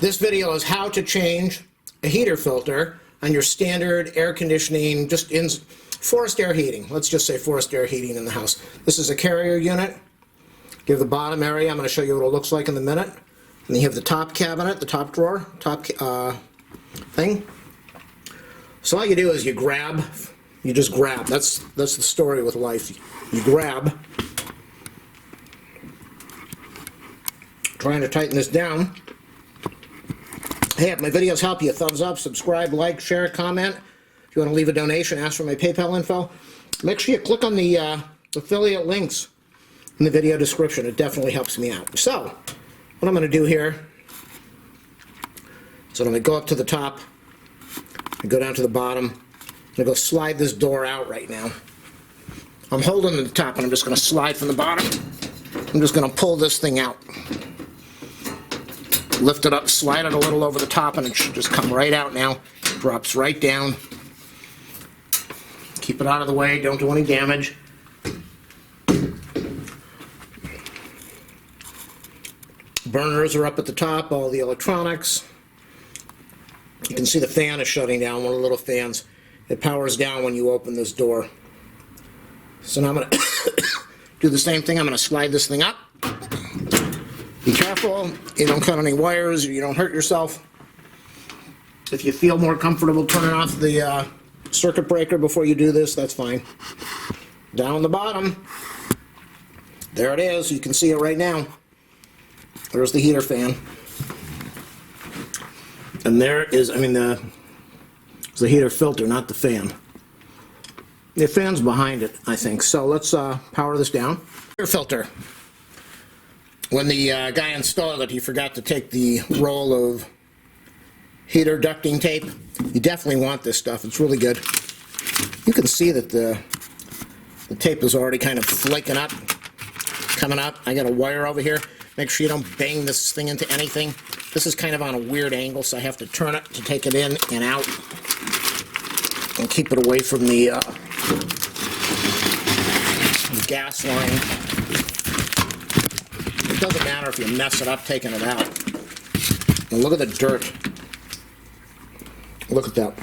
This video is how to change a heater filter on your standard air conditioning, just in forced air heating. Let's just say forced air heating in the house. This is a Carrier unit. You have the bottom area. I'm going to show you what it looks like in a minute. And then you have the top cabinet, the top drawer, top thing. So all you do is you just grab. That's the story with life. You grab. Trying to tighten this down. Hey, if my videos help you, thumbs up, subscribe, like, share, comment. If you want to leave a donation, ask for my PayPal info. Make sure you click on the affiliate links in the video description. It definitely helps me out. So, what I'm going to do here is I'm going to go up to the top and go down to the bottom. I'm going to go slide this door out right now. I'm holding the top and I'm just going to slide from the bottom. I'm just going to pull this thing out. Lift it up, slide it a little over the top, and it should just come right out now. Drops right down. Keep it out of the way, don't do any damage. Burners are up at the top, all the electronics. You can see the fan is shutting down, one of the little fans. It powers down when you open this door. So now I'm going to do the same thing. I'm going to slide this thing up. Be careful, you don't cut any wires, you don't hurt yourself. If you feel more comfortable turning off the circuit breaker before you do this, that's fine. Down the bottom, there it is, you can see it right now. There's the heater fan. And there is, it's the heater filter, not the fan. The fan's behind it, I think. So let's power this down. Heater filter. When the guy installed it, he forgot to take the roll of heater ducting tape. You definitely want this stuff. It's really good. You can see that the tape is already kind of flaking up, coming up. I got a wire over here. Make sure you don't bang this thing into anything. This is kind of on a weird angle, so I have to turn it to take it in and out and keep it away from the gas line. It doesn't matter if you mess it up taking it out. And look at the dirt. Look at that.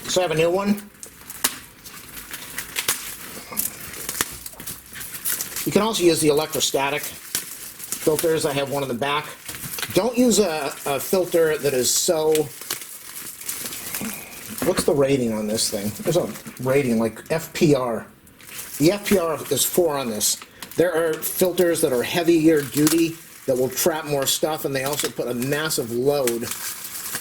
So I have a new one. You can also use the electrostatic filters. I have one in the back. Don't use a filter that is so... What's the rating on this thing? There's a rating like FPR. The FPR is 4 on this. There are filters that are heavier duty that will trap more stuff, and they also put a massive load.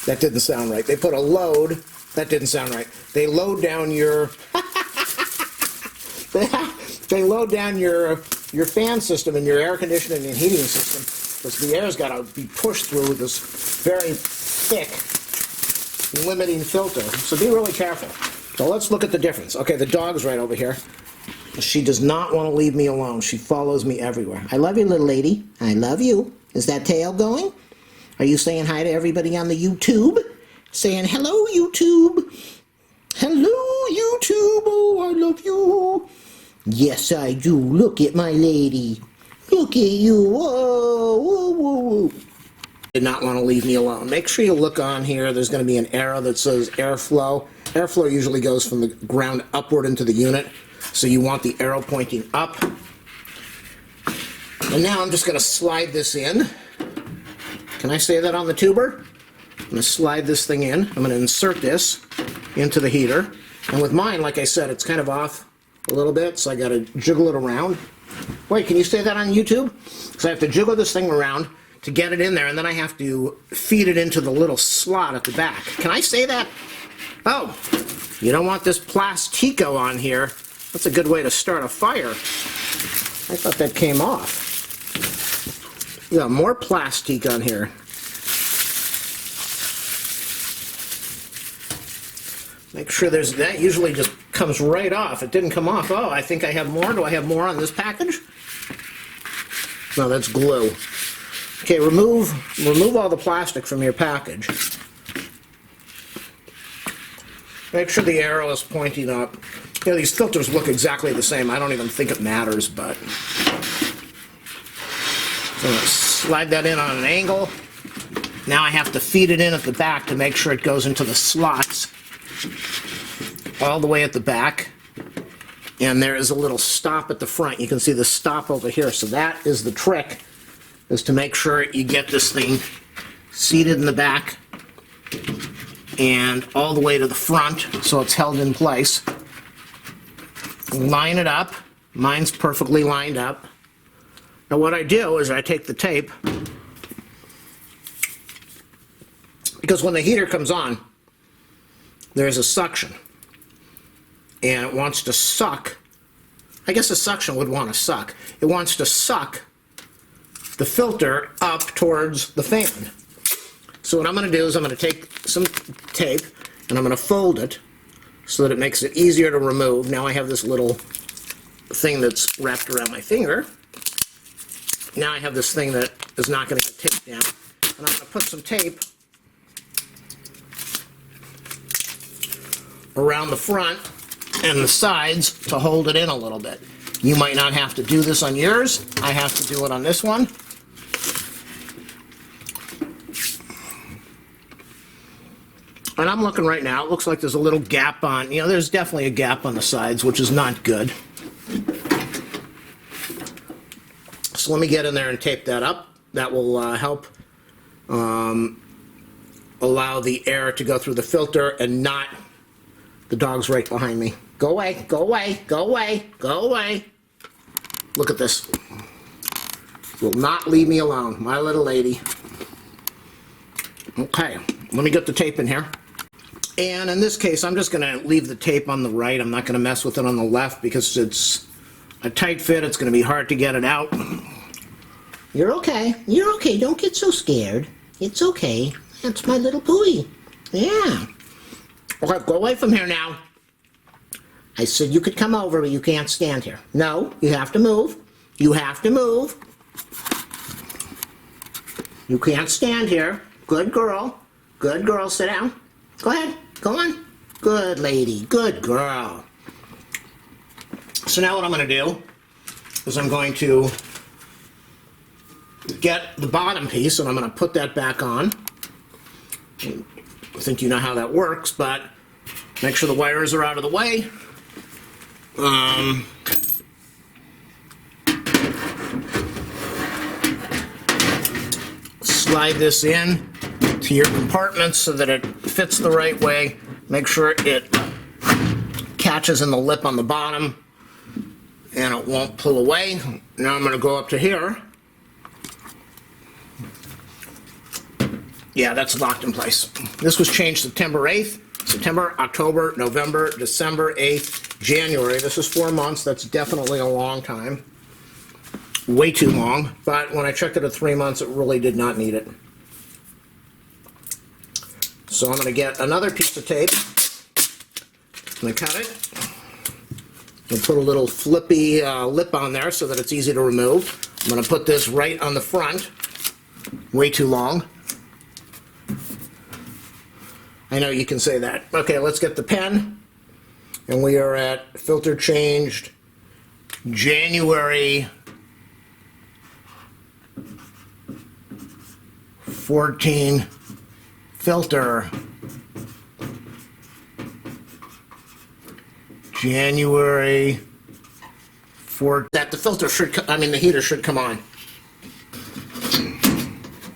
That didn't sound right. They put a load. That didn't sound right. They load down your... they load down your fan system and your air conditioning and heating system, because the air's got to be pushed through this very thick limiting filter, so be really careful. So let's look at the difference. Okay, the dog's right over here. She does not want to leave me alone. She follows me everywhere. I love you, little lady. I love you. Is that tail going? Are you saying hi to everybody on the YouTube? Saying, hello, YouTube. Hello, YouTube. Oh, I love you. Yes, I do. Look at my lady. Look at you. Whoa, whoa, whoa, whoa. Did not want to leave me alone. Make sure you look on here. There's going to be an arrow that says airflow. Airflow usually goes from the ground upward into the unit, so you want the arrow pointing up. And now I'm just going to slide this in. Can I say that on the tuber? I'm going to slide this thing in. I'm going to insert this into the heater. And with mine, like I said, it's kind of off a little bit, so I got to jiggle it around. Wait, can you say that on YouTube? So I have to jiggle this thing around to get it in there, and then I have to feed it into the little slot at the back. Can I say that? Oh, you don't want this plastico on here. That's a good way to start a fire. I thought that came off. You got more plastic on here. Make sure that usually just comes right off. It didn't come off. Oh, I think I have more. Do I have more on this package? No, that's glue. Okay, remove all the plastic from your package. Make sure the arrow is pointing up. You know, these filters look exactly the same. I don't even think it matters, but... So I'm going to slide that in on an angle. Now I have to feed it in at the back to make sure it goes into the slots all the way at the back. And there is a little stop at the front. You can see the stop over here. So that is the trick, is to make sure you get this thing seated in the back and all the way to the front so it's held in place. Line it up. Mine's perfectly lined up. Now what I do is I take the tape, because when the heater comes on, there's a suction, and it wants to suck. I guess a suction would want to suck. It wants to suck the filter up towards the fan. So what I'm going to do is I'm going to take some tape and I'm going to fold it so that it makes it easier to remove. Now I have this little thing that's wrapped around my finger. Now I have this thing that is not going to get taped down. And I'm going to put some tape around the front and the sides to hold it in a little bit. You might not have to do this on yours. I have to do it on this one. And I'm looking right now, it looks like there's a little gap on, you know, there's definitely a gap on the sides, which is not good. So let me get in there and tape that up. That will help allow the air to go through the filter and not... The dog's right behind me. Go away, go away, go away, go away. Look at this. Will not leave me alone, my little lady. Okay, let me get the tape in here. And in this case, I'm just going to leave the tape on the right. I'm not going to mess with it on the left because it's a tight fit. It's going to be hard to get it out. You're okay. You're okay. Don't get so scared. It's okay. That's my little pooey. Yeah. Okay, go away from here now. I said you could come over, but you can't stand here. No, you have to move. You have to move. You can't stand here. Good girl. Good girl. Sit down. Go ahead. Go on. Good lady. Good girl. So now what I'm going to do is I'm going to get the bottom piece and I'm going to put that back on. I think you know how that works, but make sure the wires are out of the way. Slide this in to your compartments so that it fits the right way. Make sure it catches in the lip on the bottom and it won't pull away. Now I'm going to go up to here. Yeah, that's locked in place. This was changed September 8th. September, October, November, December 8th, January. This is 4 months. That's definitely a long time. Way too long. But when I checked it at 3 months, it really did not need it. So I'm going to get another piece of tape. I'm going to cut it. And put a little flippy lip on there so that it's easy to remove. I'm going to put this right on the front. Way too long. I know you can say that. Okay, let's get the pen. And we are at filter changed January 14 filter. January 4. That the filter should, the heater should come on.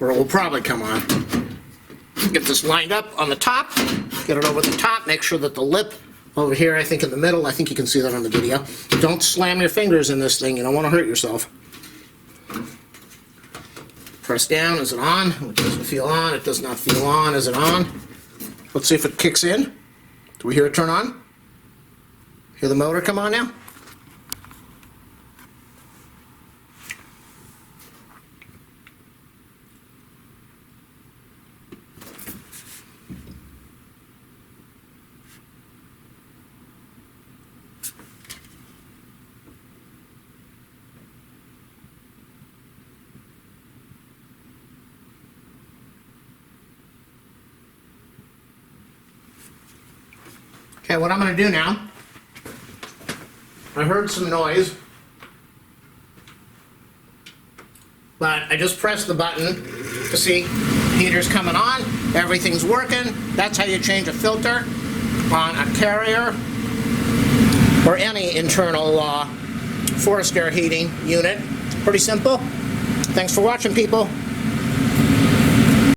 Or it will probably come on. Get this lined up on the top, get it over the top, make sure that the lip over here, I think in the middle, I think you can see that on the video. Don't slam your fingers in this thing, you don't want to hurt yourself. Press down, is it on? It doesn't feel on, it does not feel on, is it on? Let's see if it kicks in. Do we hear it turn on? Hear the motor come on now? Okay, what I'm going to do now I heard some noise. But I just pressed the button to see heater's coming on, everything's working. That's how you change a filter on a Carrier or any internal forced air heating unit. Pretty simple. Thanks for watching, people.